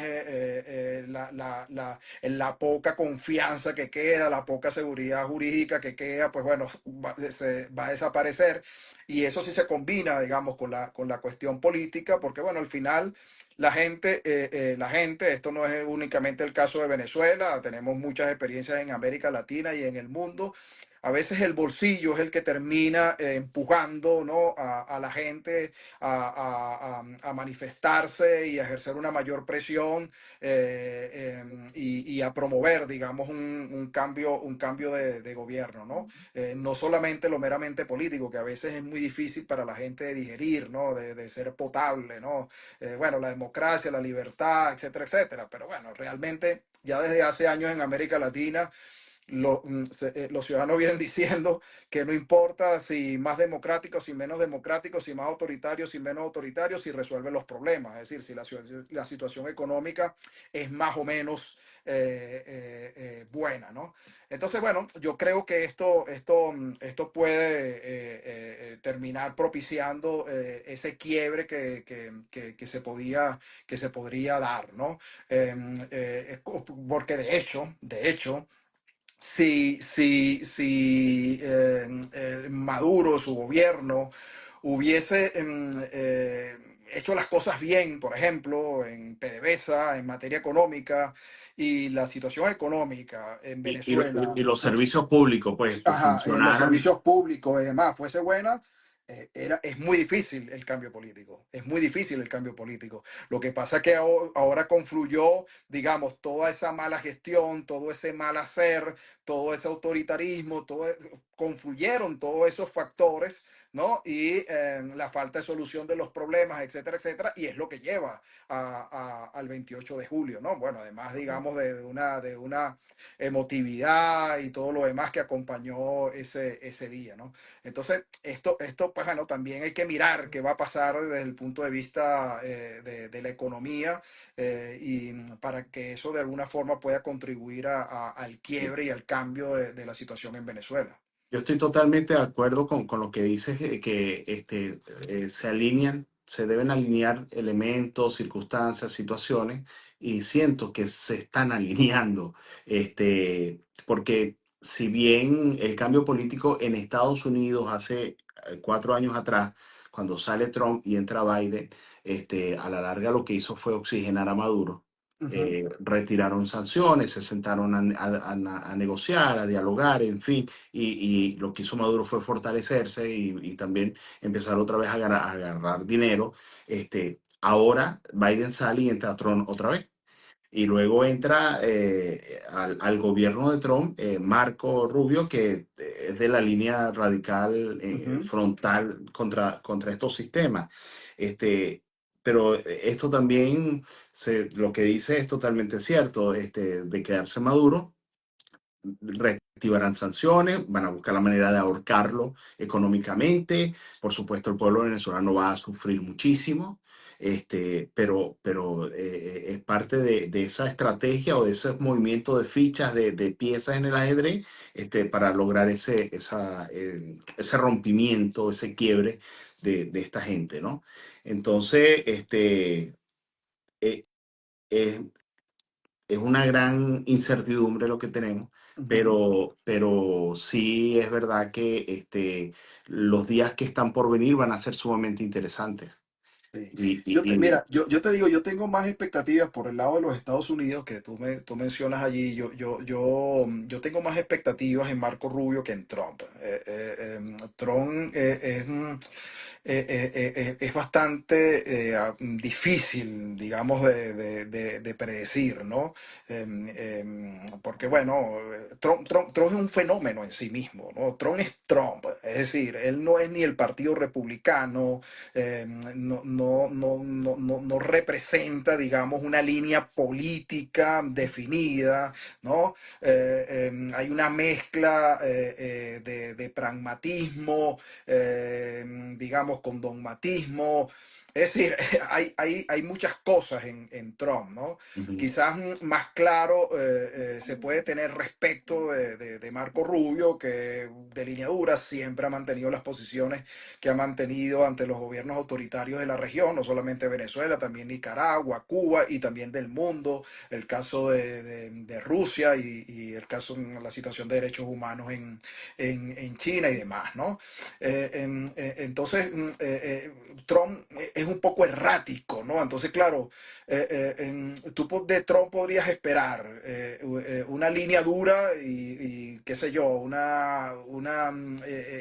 la poca confianza que queda, la poca seguridad jurídica que queda, pues bueno, se va a desaparecer. Y eso sí se combina, digamos, con la cuestión política, porque bueno, al final esto no es únicamente el caso de Venezuela, tenemos muchas experiencias en América Latina y en el mundo. a veces el bolsillo es el que termina empujando, ¿no? A la gente a manifestarse y a ejercer una mayor presión y a promover, digamos, un cambio de gobierno, ¿no? No solamente lo meramente político, que a veces es muy difícil para la gente de digerir, ¿no? De ser potable, ¿no? Bueno, la democracia, la libertad, etcétera, etcétera. Pero bueno, realmente ya desde hace años en América Latina los ciudadanos vienen diciendo que no importa si más democráticos, si menos democráticos, si más autoritarios, si menos autoritarios, si resuelven los problemas. Es decir, si la situación económica es más o menos buena, ¿no? Entonces, bueno, yo creo que esto puede terminar propiciando ese quiebre que se podría dar, ¿no? Porque de hecho, si Maduro, su gobierno, hubiese hecho las cosas bien, por ejemplo, en PDVSA, en materia económica, y la situación económica en Venezuela, Y los servicios públicos, pues ajá, los funcionaran. servicios públicos y demás fuese buena, es muy difícil el cambio político. Es muy difícil el cambio político. Lo que pasa es que ahora confluyó, digamos, toda esa mala gestión, todo ese mal hacer, todo ese autoritarismo, confluyeron todos esos factores, ¿no? Y la falta de solución de los problemas, etcétera, etcétera, y es lo que lleva al 28 de julio, ¿no? Bueno, además, digamos, de una emotividad y todo lo demás que acompañó ese día, ¿no? Entonces, pues bueno, también hay que mirar qué va a pasar desde el punto de vista de la economía y para que eso de alguna forma pueda contribuir al quiebre y al cambio de la situación en Venezuela. Yo estoy totalmente de acuerdo con lo que dices, se alinean, se deben alinear elementos, circunstancias, situaciones, y siento que se están alineando, porque si bien el cambio político en Estados Unidos hace 4 años atrás, cuando sale Trump y entra Biden, a la larga lo que hizo fue oxigenar a Maduro. Ujú, Retiraron sanciones, se sentaron a negociar, a dialogar, en fin, y lo que hizo Maduro fue fortalecerse y también empezar otra vez a agarrar dinero. Ahora Biden sale y entra Trump otra vez. Y luego entra al gobierno de Trump, Marco Rubio, que es de la línea radical ujú, frontal contra estos sistemas. Este, pero esto también, lo que dice es totalmente cierto, de quedarse Maduro reactivarán sanciones, van a buscar la manera de ahorcarlo económicamente. Por supuesto, el pueblo venezolano va a sufrir muchísimo, pero es parte de esa estrategia o de ese movimiento de fichas, de piezas en el ajedrez, para lograr ese rompimiento, ese quiebre de esta gente, ¿no? Entonces, eh, es es una gran incertidumbre lo que tenemos, ujú. pero sí es verdad que los días que están por venir van a ser sumamente interesantes. Sí. Y, y- y- Mira, yo te digo, yo tengo más expectativas por el lado de los Estados Unidos que tú mencionas allí. Yo tengo más expectativas en Marco Rubio que en Trump. Trump es bastante difícil, digamos, de predecir, ¿no? Porque, bueno, Trump es un fenómeno en sí mismo, ¿no? Trump es Trump, es decir, él no es ni el Partido Republicano, no representa, digamos, una línea política definida, ¿no? Hay una mezcla de pragmatismo, digamos, con dogmatismo. Es decir, hay muchas cosas en Trump, ¿no? Ujú, Quizás más claro se puede tener respecto de Marco Rubio, que de línea dura siempre ha mantenido las posiciones que ha mantenido ante los gobiernos autoritarios de la región, no solamente Venezuela, también Nicaragua, Cuba y también del mundo, el caso de Rusia y el caso, la situación de derechos humanos en China y demás, ¿no? Entonces, Trump es un poco errático, ¿no? Entonces, claro, de Trump podrías esperar una línea dura y, qué sé yo, una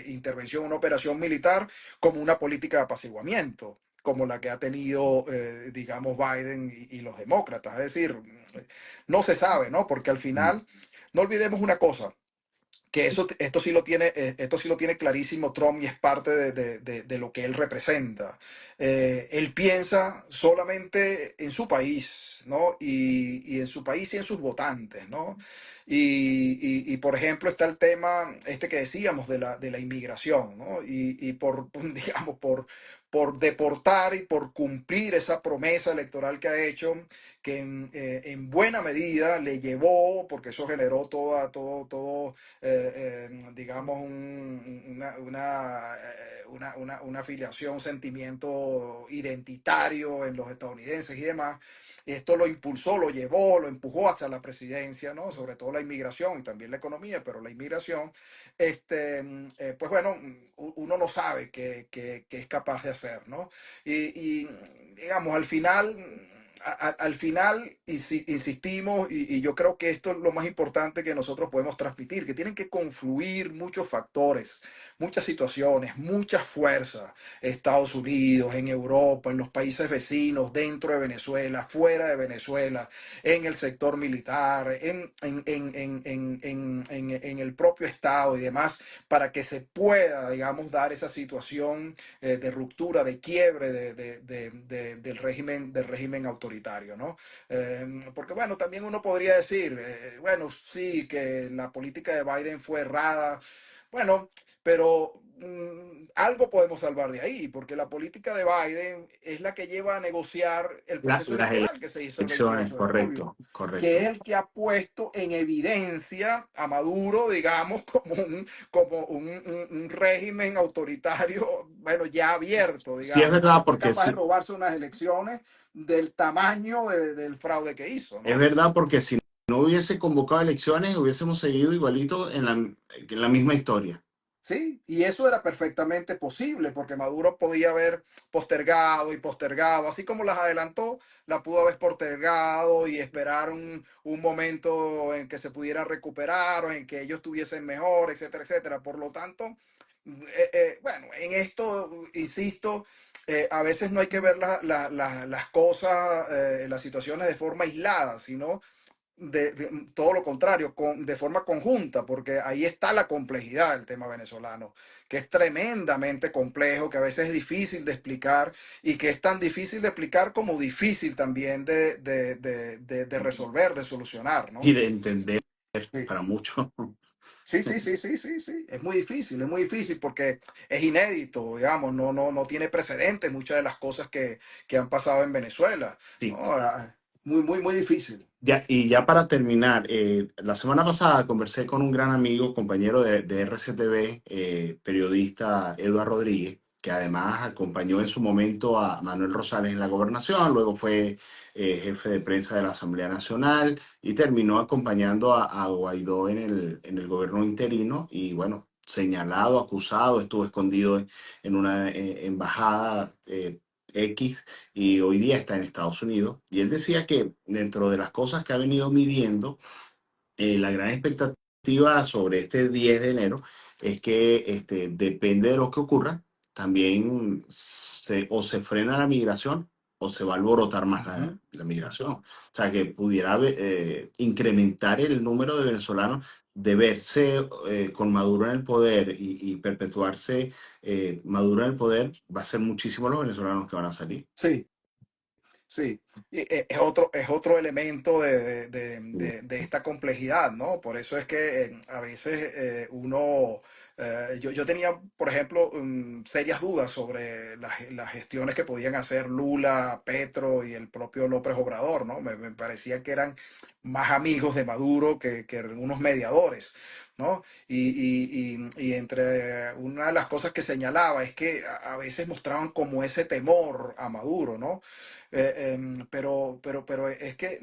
intervención, una operación militar como una política de apaciguamiento, como la que ha tenido, digamos, Biden y los demócratas. Es decir, no se sabe, ¿no? Porque al final, no olvidemos una cosa, que esto sí lo tiene clarísimo Trump y es parte de lo que él representa. Él piensa solamente en su país, ¿no? Y en su país y en sus votantes, ¿no? Por ejemplo, está el tema este que decíamos de la inmigración, ¿no? Y por, digamos, por deportar y por cumplir esa promesa electoral que ha hecho, que en buena medida le llevó, porque eso generó digamos, una afiliación, un sentimiento identitario en los estadounidenses y demás. Esto lo impulsó, lo llevó, lo empujó hacia la presidencia, ¿no? Sobre todo la inmigración y también la economía, pero la inmigración, pues bueno, uno no sabe qué es capaz de hacer, ¿no? Y digamos, al final insistimos, y yo creo que esto es lo más importante que nosotros podemos transmitir, que tienen que confluir muchos factores, muchas situaciones, muchas fuerzas, Estados Unidos, en Europa, en los países vecinos, dentro de Venezuela, fuera de Venezuela, en el sector militar, en el propio Estado y demás, para que se pueda, digamos, dar esa situación de ruptura, de quiebre del régimen autoritario, ¿no? Porque bueno, también uno podría decir, bueno, sí, que la política de Biden fue errada, bueno, pero algo podemos salvar de ahí, porque la política de Biden es la que lleva a negociar el proceso Las electoral que se hizo el elecciones, 28 de julio, correcto, que es correcto. el que ha puesto en evidencia a Maduro, digamos, como un régimen autoritario, bueno, ya abierto, Sí es digamos, verdad que fue porque capaz de sí, robarse unas elecciones del tamaño del fraude que hizo, es ¿no? verdad porque si no hubiese convocado elecciones hubiésemos seguido igualito en la misma historia. Sí, y eso era perfectamente posible porque Maduro podía haber postergado y postergado, así como las adelantó, la pudo haber postergado y esperar un momento en que se pudieran recuperar o en que ellos estuviesen mejor, etcétera, etcétera. Por lo tanto, bueno, en esto, insisto, a veces no hay que ver las cosas, las situaciones de forma aislada, sino todo lo contrario, de forma conjunta, porque ahí está la complejidad del tema venezolano, que es tremendamente complejo, que a veces es difícil de explicar y que es tan difícil de explicar como difícil también de resolver, de solucionar, Y ¿no? de entender Sí. para muchos. Sí, sí, sí, sí, sí, sí. Es muy difícil porque es inédito, digamos, no tiene precedentes muchas de las cosas que han pasado en Venezuela, ¿no? Sí. Muy, muy, muy difícil. Ya, y ya para terminar, la semana pasada conversé con un gran amigo, compañero de RCTV, periodista Eduardo Rodríguez, que además acompañó en su momento a Manuel Rosales en la gobernación, luego fue jefe de prensa de la Asamblea Nacional y terminó acompañando a Guaidó en el gobierno interino y bueno, señalado, acusado, estuvo escondido en una embajada X y hoy día está en Estados Unidos. Y él decía que dentro de las cosas que ha venido midiendo, la gran expectativa sobre este 10 de enero es que depende de lo que ocurra, también o se frena la migración o se va a alborotar más Ujú. la migración. O sea, que pudiera incrementar el número de venezolanos de verse con Maduro en el poder y perpetuarse Maduro en el poder, va a ser muchísimos los venezolanos que van a salir. Sí. Sí, y, es otro elemento de esta complejidad, ¿no? Por eso es que a veces yo tenía, por ejemplo, serias dudas sobre las gestiones que podían hacer Lula, Petro y el propio López Obrador, ¿no? Me parecía que eran más amigos de Maduro que unos mediadores. ¿no? Y entre una de las cosas que señalaba es que a veces mostraban como ese temor a Maduro, ¿no? Pero es que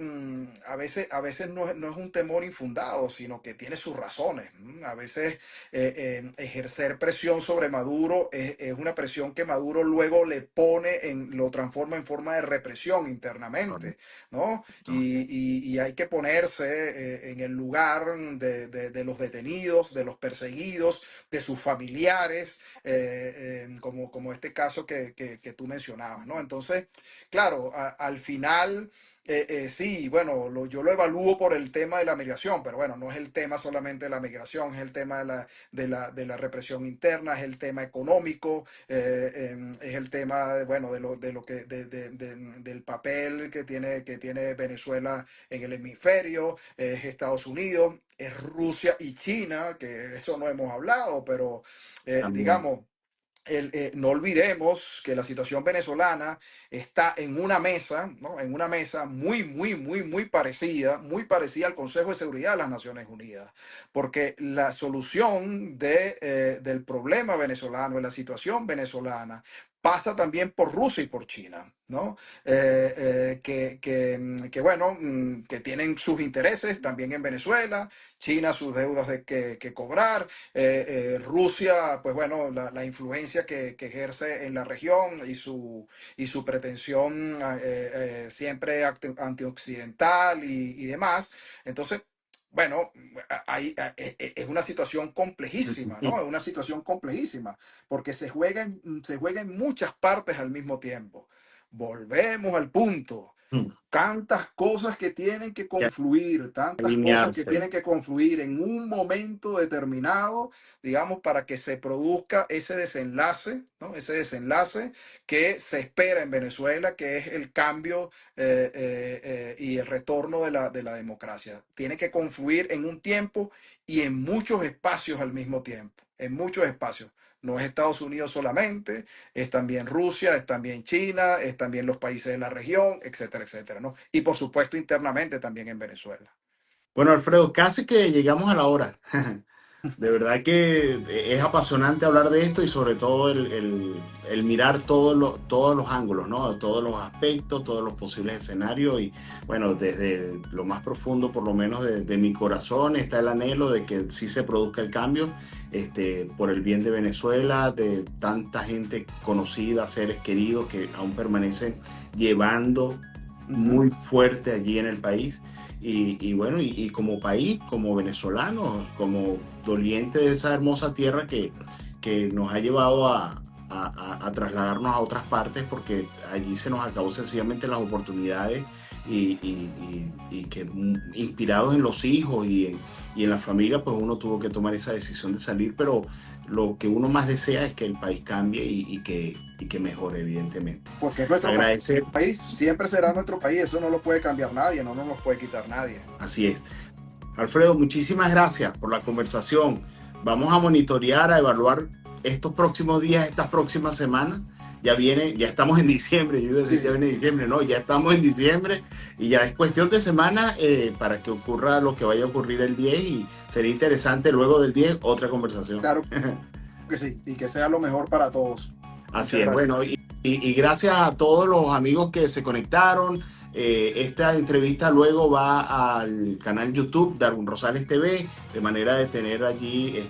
a veces no es un temor infundado, sino que tiene sus razones. A veces ejercer presión sobre Maduro es una presión que Maduro luego le pone lo transforma en forma de represión internamente, ¿no? Correcto. Y hay que ponerse en el lugar de los detenidos, de los perseguidos, de sus familiares, como este caso que tú mencionabas, ¿no? Entonces, claro, al final, sí, bueno, yo lo evalúo por el tema de la migración, pero bueno, no es el tema solamente de la migración, es el tema de la represión interna, es el tema económico, es el tema, bueno, del papel que tiene Venezuela en el hemisferio, es Estados Unidos, es Rusia y China, que eso no hemos hablado, pero También. digamos, no olvidemos que la situación venezolana está en una mesa, ¿no? En una mesa muy parecida al Consejo de Seguridad de las Naciones Unidas, porque la solución del problema venezolano, de la situación venezolana, pasa también por Rusia y por China, ¿no? Bueno, que tienen sus intereses también en Venezuela, China sus deudas que cobrar, Rusia, pues bueno, la influencia que ejerce en la región y su pretensión siempre antioccidental y demás. Entonces, bueno, es una situación complejísima, ¿no? Es una situación complejísima, porque se juega en muchas partes al mismo tiempo. Volvemos al punto. Tantas cosas que tienen que Que confluir, tantas cosas que alinearse. tienen que confluir en un momento determinado, digamos, para que se produzca ese desenlace, ¿no? Ese desenlace que se espera en Venezuela, que es el cambio y el retorno de la democracia. Tiene que confluir en un tiempo y en muchos espacios al mismo tiempo, en muchos espacios. No es Estados Unidos solamente, es también Rusia, es también China, es también los países de la región, etcétera, etcétera, ¿no? Y por supuesto internamente también en Venezuela. Bueno, Alfredo, casi que llegamos a la hora. De verdad que es apasionante hablar de esto y sobre todo el mirar todos los ángulos, ¿no? Todos los aspectos, todos los posibles escenarios y bueno, desde lo más profundo, por lo menos de mi corazón, está el anhelo de que sí se produzca el cambio, por el bien de Venezuela, de tanta gente conocida, seres queridos que aún permanecen llevando Ujú. muy fuerte allí en el país. Y bueno, y como país, como venezolanos, como doliente de esa hermosa tierra que nos ha llevado a trasladarnos a otras partes porque allí se nos acabó sencillamente las oportunidades y que inspirados en los hijos y en la familia, pues uno tuvo que tomar esa decisión de salir, pero lo que uno más desea es que el país cambie y que mejore, evidentemente. Porque es nuestro Agradecer, país, siempre será nuestro país, eso no lo puede cambiar nadie, no nos lo puede quitar nadie. así es. Alfredo, muchísimas gracias por la conversación. Vamos a monitorear, a evaluar estos próximos días, estas próximas semanas. Ya estamos en diciembre, yo iba a decir ya Sí, viene diciembre, no, ya estamos en diciembre y ya es cuestión de semana para que ocurra lo que vaya a ocurrir el 10 y sería interesante luego del 10 otra conversación. claro que sí, y que sea lo mejor para todos. Así Muchas es, gracias. bueno, y gracias a todos los amigos que se conectaron. Esta entrevista luego va al canal YouTube Darwin Rosales TV, de manera de tener allí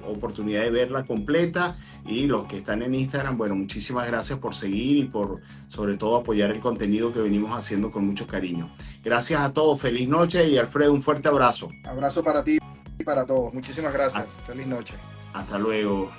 oportunidad de verla completa. Y los que están en Instagram, bueno, muchísimas gracias por seguir y por sobre todo apoyar el contenido que venimos haciendo con mucho cariño. Gracias a todos, feliz noche y Alfredo, un fuerte abrazo. Abrazo para ti y para todos. Muchísimas gracias. Feliz noche. Hasta luego.